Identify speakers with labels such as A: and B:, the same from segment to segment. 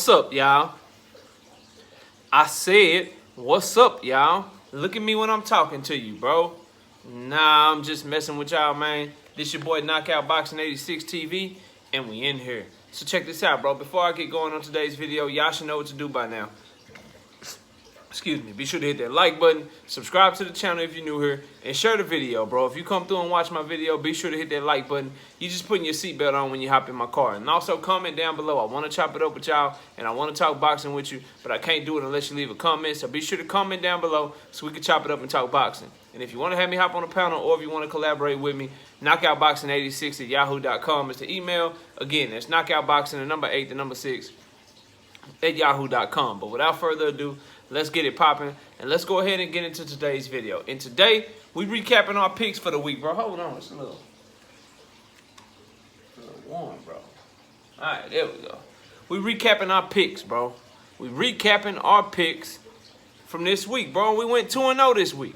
A: What's up, y'all? I said, what's up, y'all? Look at me when I'm talking to you, bro. Nah, I'm just messing with y'all, man. This your boy Knockout Boxing 86 TV, and we in here. So check this out, bro. Before I get going on today's video, y'all should know what to do by now. Excuse me. Be sure to hit that like button, subscribe to the channel if you're new here, and share the video, bro. If you come through and watch my video, be sure to hit that like button. You just putting your seatbelt on when you hop in my car. And also comment down below. I want to chop it up with y'all, and I want to talk boxing with you, but I can't do it unless you leave a comment. So be sure to comment down below so we can chop it up and talk boxing. And if you want to have me hop on the panel, or if you want to collaborate with me, knockoutboxing86@yahoo.com is the email. Again, that's knockoutboxing, the number 8, the number 6, at yahoo.com. But without further ado, let's get it popping, and let's go ahead and get into today's video. And today, we recapping our picks for the week, bro. Hold on, it's a little warm, bro. All right, there we go. We recapping our picks, bro. We recapping our picks from this week, bro. We went 2-0 this week.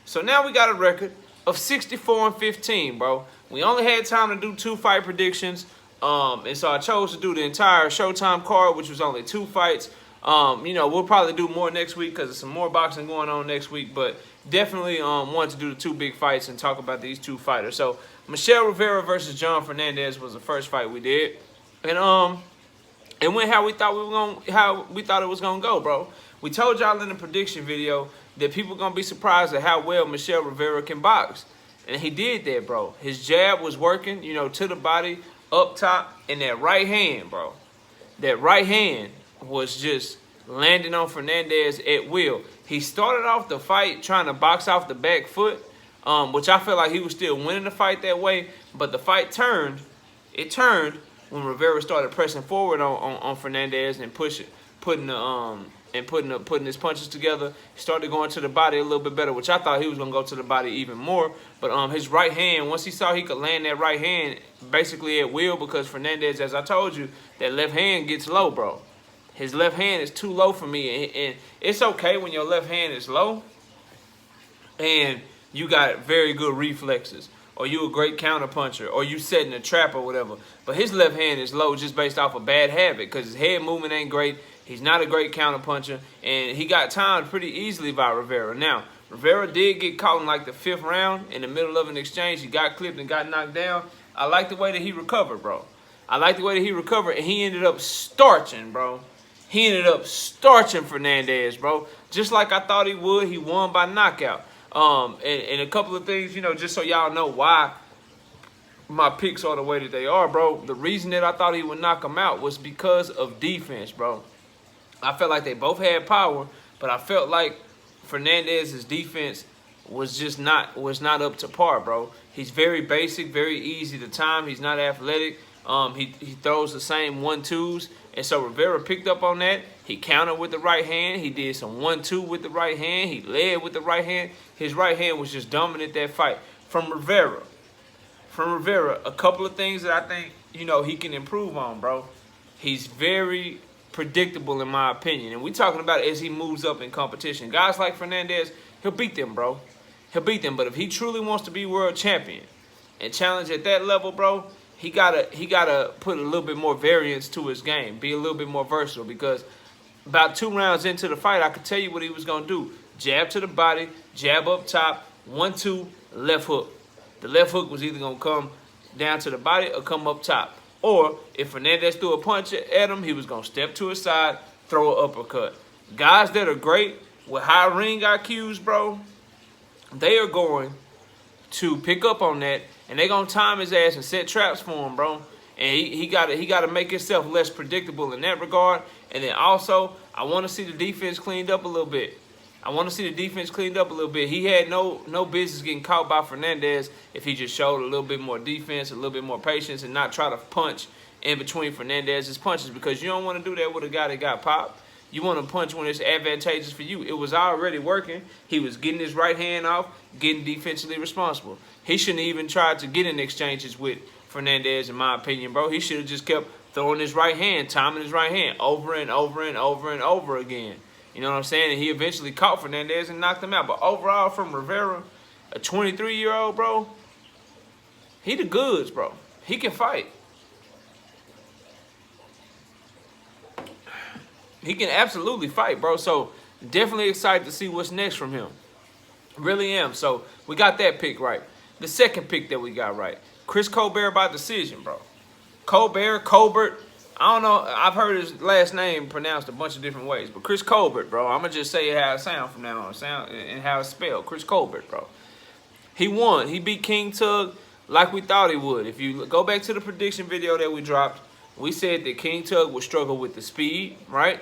A: So now we got a record of 64-15, bro. We only had time to do 2 fight predictions, and so I chose to do the entire Showtime card, which was only 2 fights. You know, we'll probably do more next week because there's some more boxing going on next week. But definitely wanted to do the 2 big fights and talk about these 2 fighters. So Michel Rivera versus John Fernandez was the first fight we did, and it went how we thought it was gonna go, bro. We told y'all in the prediction video that people gonna be surprised at how well Michel Rivera can box, and he did that, bro. His jab was working, you know, to the body, up top, and that right hand, bro. That right hand was just landing on Fernandez at will. He started off the fight trying to box off the back foot, which I felt like he was still winning the fight that way, but the fight turned. It turned when Rivera started pressing forward on Fernandez and putting his punches together. He started going to the body a little bit better, which I thought he was going to go to the body even more. But his right hand, once he saw he could land that right hand basically at will, because Fernandez, as I told you, that left hand gets low, bro. His left hand is too low for me, and it's okay when your left hand is low and you got very good reflexes, or you a great counter puncher, or you setting a trap or whatever. But his left hand is low just based off a bad habit, because his head movement ain't great. He's not a great counter puncher, and he got timed pretty easily by Rivera. Now, Rivera did get caught in like the 5th round in the middle of an exchange. He got clipped and got knocked down. I like the way that he recovered, bro. I like the way that he recovered, and he ended up starching, bro. He ended up starching Fernandez, bro. Just like I thought he would. He won by knockout. And a couple of things, you know, just so y'all know why my picks are the way that they are, bro. The reason that I thought he would knock him out was because of defense, bro. I felt like they both had power, but I felt like Fernandez's defense was just not up to par, bro. He's very basic, very easy to time. He's not athletic. He throws the same 1-2s, and so Rivera picked up on that. He countered with the right hand. He did some 1-2 with the right hand. He led with the right hand. His right hand was just dominant that fight. From Rivera, a couple of things that I think, you know, he can improve on, bro. He's very predictable in my opinion, and we're talking about as he moves up in competition. Guys like Fernandez, he'll beat them, bro. He'll beat them, but if he truly wants to be world champion and challenge at that level, bro, he gotta put a little bit more variance to his game, be a little bit more versatile, because about 2 rounds into the fight, I could tell you what he was gonna do. Jab to the body, jab up top, 1-2, left hook. The left hook was either gonna come down to the body or come up top. Or if Fernandez threw a punch at him, he was gonna step to his side, throw an uppercut. Guys that are great with high ring IQs, bro, they are going to pick up on that, and they're gonna time his ass and set traps for him, bro. And he gotta make himself less predictable in that regard. And then also, I want to see the defense cleaned up a little bit. He had no business getting caught by Fernandez if he just showed a little bit more defense, a little bit more patience, and not try to punch in between Fernandez's punches, because you don't want to do that with a guy that got popped. You want to punch when it's advantageous for you. It was already working. He was getting his right hand off, getting defensively responsible. He shouldn't even try to get in exchanges with Fernandez, in my opinion, bro. He should have just kept throwing his right hand, timing his right hand over and over and over and over again. You know what I'm saying? And he eventually caught Fernandez and knocked him out. But overall, from Rivera, a 23-year-old, bro, he the goods, bro. He can fight. He can absolutely fight, bro. So definitely excited to see what's next from him. Really am. So we got that pick right. The second pick that we got right, Chris Colbert by decision, bro. Colbert. I don't know. I've heard his last name pronounced a bunch of different ways, but Chris Colbert, bro. I'm gonna just say how it sounds from now on. Sound and how it's spelled. Chris Colbert, bro. He won. He beat King Tug like we thought he would. If you go back to the prediction video that we dropped, we said that King Tug would struggle with the speed, right?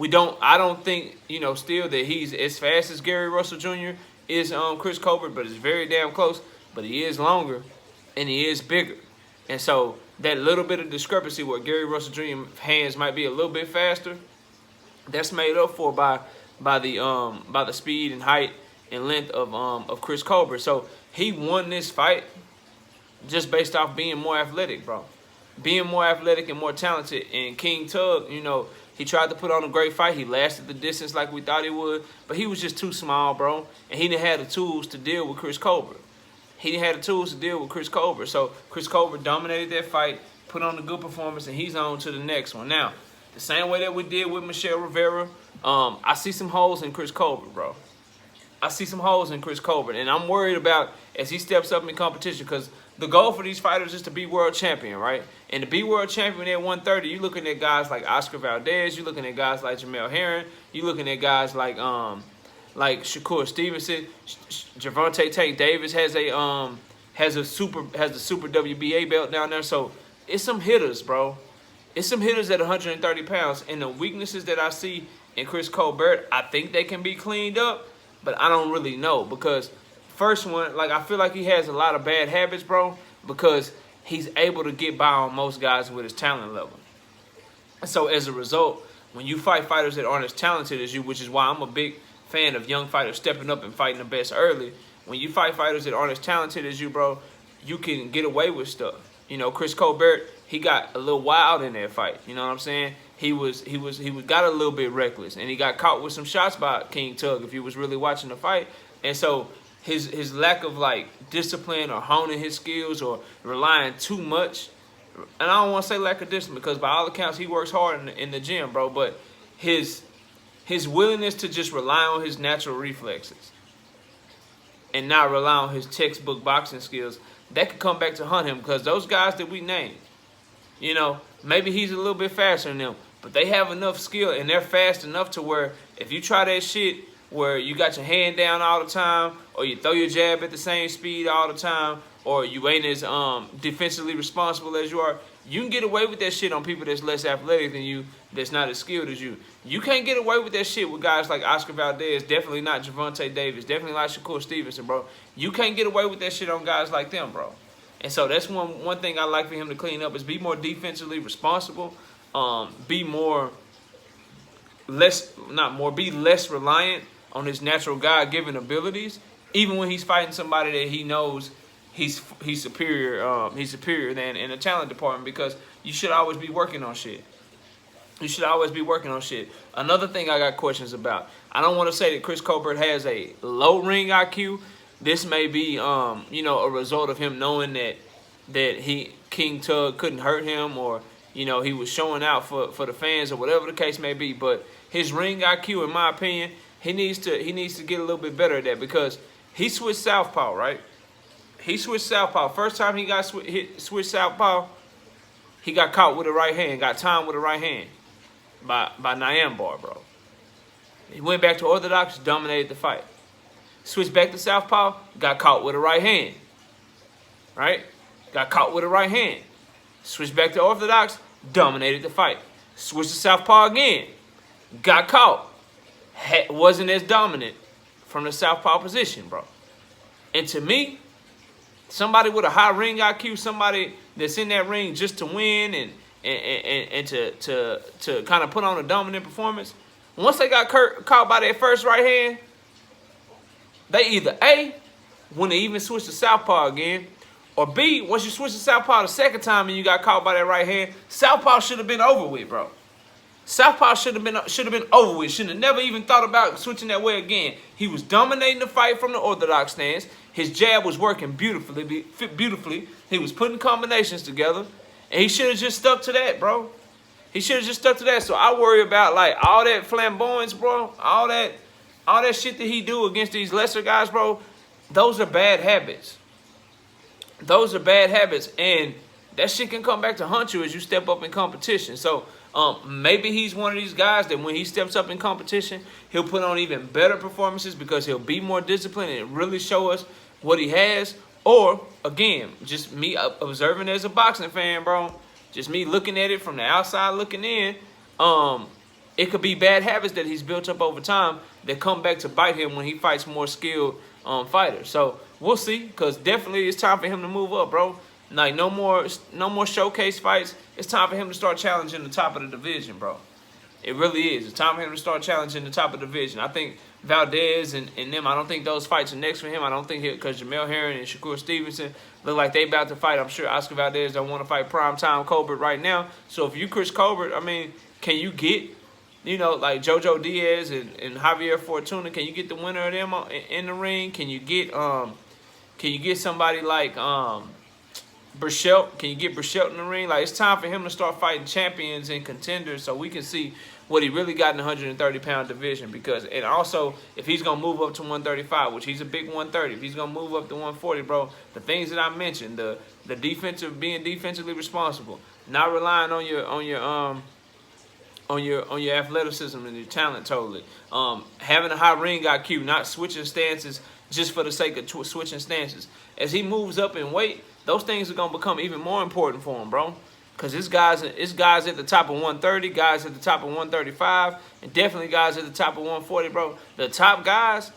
A: I don't think, still that he's as fast as Gary Russell Jr. is Chris Colbert, but it's very damn close. But he is longer and he is bigger. And so that little bit of discrepancy where Gary Russell Jr. hands might be a little bit faster, that's made up for by the speed and height and length of Chris Colbert. So he won this fight just based off being more athletic, bro. Being more athletic and more talented. And King Tug, he tried to put on a great fight. He lasted the distance like we thought he would, but he was just too small, bro. And he didn't have the tools to deal with Chris Colbert. So Chris Colbert dominated that fight, put on a good performance, and he's on to the next one. Now, the same way that we did with Michel Rivera, I see some holes in Chris Colbert, bro. I see some holes in Chris Colbert, and I'm worried about as he steps up in competition, because the goal for these fighters is to be world champion, right? And to be world champion at 130, you're looking at guys like Oscar Valdez, you're looking at guys like Jamel Herring, you're looking at guys like Shakur Stevenson, Gervonta Tank Davis has the super WBA belt down there. So it's some hitters, bro. It's some hitters at 130 pounds, and the weaknesses that I see in Chris Colbert, I think they can be cleaned up, but I don't really know, because first one, I feel like he has a lot of bad habits, bro, because he's able to get by on most guys with his talent level. And so as a result, when you fight fighters that aren't as talented as you, which is why I'm a big fan of young fighters stepping up and fighting the best early, when you fight fighters that aren't as talented as you, bro, you can get away with stuff. Chris Colbert, he got a little wild in that fight. You know what I'm saying? He got a little bit reckless, and he got caught with some shots by King Tug if you was really watching the fight. And so his lack of discipline or honing his skills or relying too much, and I don't want to say lack of discipline, because by all accounts he works hard in the gym, bro, but his willingness to just rely on his natural reflexes and not rely on his textbook boxing skills, that could come back to hunt him, because those guys that we named, maybe he's a little bit faster than them, but they have enough skill and they're fast enough to where if you try that shit where you got your hand down all the time, or you throw your jab at the same speed all the time, or you ain't as defensively responsible as you are, you can get away with that shit on people that's less athletic than you, that's not as skilled as you. You can't get away with that shit with guys like Oscar Valdez, definitely not Gervonta Davis, definitely not Shakur Stevenson, bro. You can't get away with that shit on guys like them, bro. And so that's one thing I like for him to clean up, is be more defensively responsible, be less reliant on his natural God-given abilities, even when he's fighting somebody that he knows he's superior than in the talent department, because you should always be working on shit. Another thing I got questions about. I don't want to say that Chris Colbert has a low ring IQ. This may be a result of him knowing that King Tug couldn't hurt him, or he was showing out for the fans, or whatever the case may be. But his ring IQ, in my opinion, he needs to get a little bit better at that, because he switched southpaw, right? He switched southpaw. First time he got switched southpaw, he got caught with a right hand, got timed with a right hand by Nyambar, bro. He went back to orthodox, dominated the fight. Switched back to southpaw, got caught with a right hand, right? Got caught with a right hand. Switched back to orthodox, dominated the fight. Switched to southpaw again, got caught. Wasn't as dominant from the southpaw position, bro. And to me, somebody with a high ring IQ, somebody that's in that ring just to win and to kind of put on a dominant performance, once they got caught by that first right hand, they either A, when they even switch to southpaw again, or B, once you switch to southpaw the second time and you got caught by that right hand, southpaw should have been over with, bro. Southpaw should have been over with. Should have never even thought about switching that way again. He was dominating the fight from the orthodox stance. His jab was working beautifully. He was putting combinations together, and he should have just stuck to that, bro. He should have just stuck to that. So I worry about like all that flamboyance, bro. All that shit that he do against these lesser guys, bro. Those are bad habits. Those are bad habits, and that shit can come back to haunt you as you step up in competition. So maybe he's one of these guys that when he steps up in competition, he'll put on even better performances because he'll be more disciplined and really show us what he has. Or, again, just me observing as a boxing fan, bro, just me looking at it from the outside looking in, it could be bad habits that he's built up over time that come back to bite him when he fights more skilled fighters. So we'll see, because definitely it's time for him to move up, bro. Like, no more showcase fights. It's time for him to start challenging the top of the division, bro. It really is. It's time for him to start challenging the top of the division. I think Valdez and them, I don't think those fights are next for him. I don't think because Jamel Herring and Shakur Stevenson look like they about to fight. I'm sure Oscar Valdez don't want to fight primetime Colbert right now. So if you Chris Colbert, I mean, can you get, you know, like Jojo Diaz and Javier Fortuna, can you get the winner of them in the ring? Can you get somebody like Burchelt? Can you get Burchelt in the ring? Like, it's time for him to start fighting champions and contenders so we can see what he really got in the 130-pound division. Because, and also, if he's going to move up to 135, which he's a big 130, if he's going to move up to 140, bro, the things that I mentioned, the defensive, being defensively responsible, not relying on your athleticism and your talent totally, having a high ring IQ, not switching stances just for the sake of switching stances. As he moves up in weight, those things are going to become even more important for him, bro. Because it's guys at the top of 130, guys at the top of 135, and definitely guys at the top of 140, bro. The top guys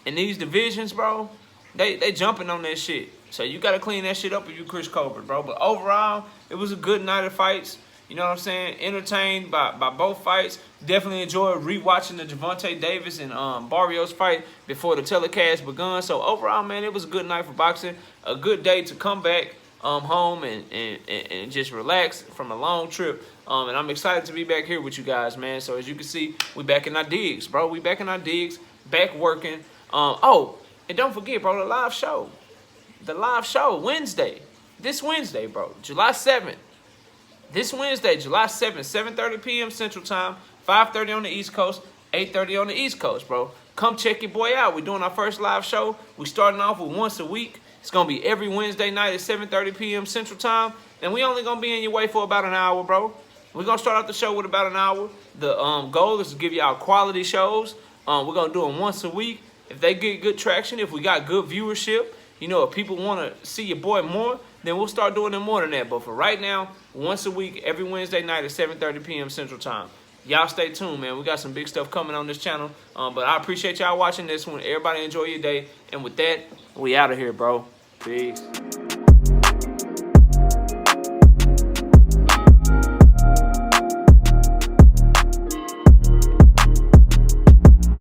A: in these divisions, bro, they jumping on that shit. So you got to clean that shit up if you Chris Colbert, bro. But overall, it was a good night of fights. You know what I'm saying? Entertained by both fights. Definitely enjoyed rewatching the Gervonta Davis and Barrios fight before the telecast begun. So overall, man, it was a good night for boxing. A good day to come back home and just relax from a long trip. And I'm excited to be back here with you guys, man. So as you can see, we back in our digs, bro. We back in our digs, back working. Oh, and don't forget, bro, the live show. The live show, Wednesday. This Wednesday, bro. July 7th. This Wednesday, July 7th, 7:30 p.m. Central Time, 5:30 on the East Coast, 8:30 on the East Coast, bro. Come check your boy out. We're doing our first live show. We're starting off with once a week. It's going to be every Wednesday night at 7:30 p.m. Central Time. And we only going to be in your way for about an hour, bro. We're going to start off the show with about an hour. The goal is to give y'all quality shows. We're going to do them once a week. If they get good traction, if we got good viewership, you know, if people want to see your boy more, then we'll start doing them more than that. But for right now, once a week, every Wednesday night at 7:30 p.m. Central Time. Y'all stay tuned, man. We got some big stuff coming on this channel. But I appreciate y'all watching this one. Everybody enjoy your day. And with that, we out of here, bro. Peace.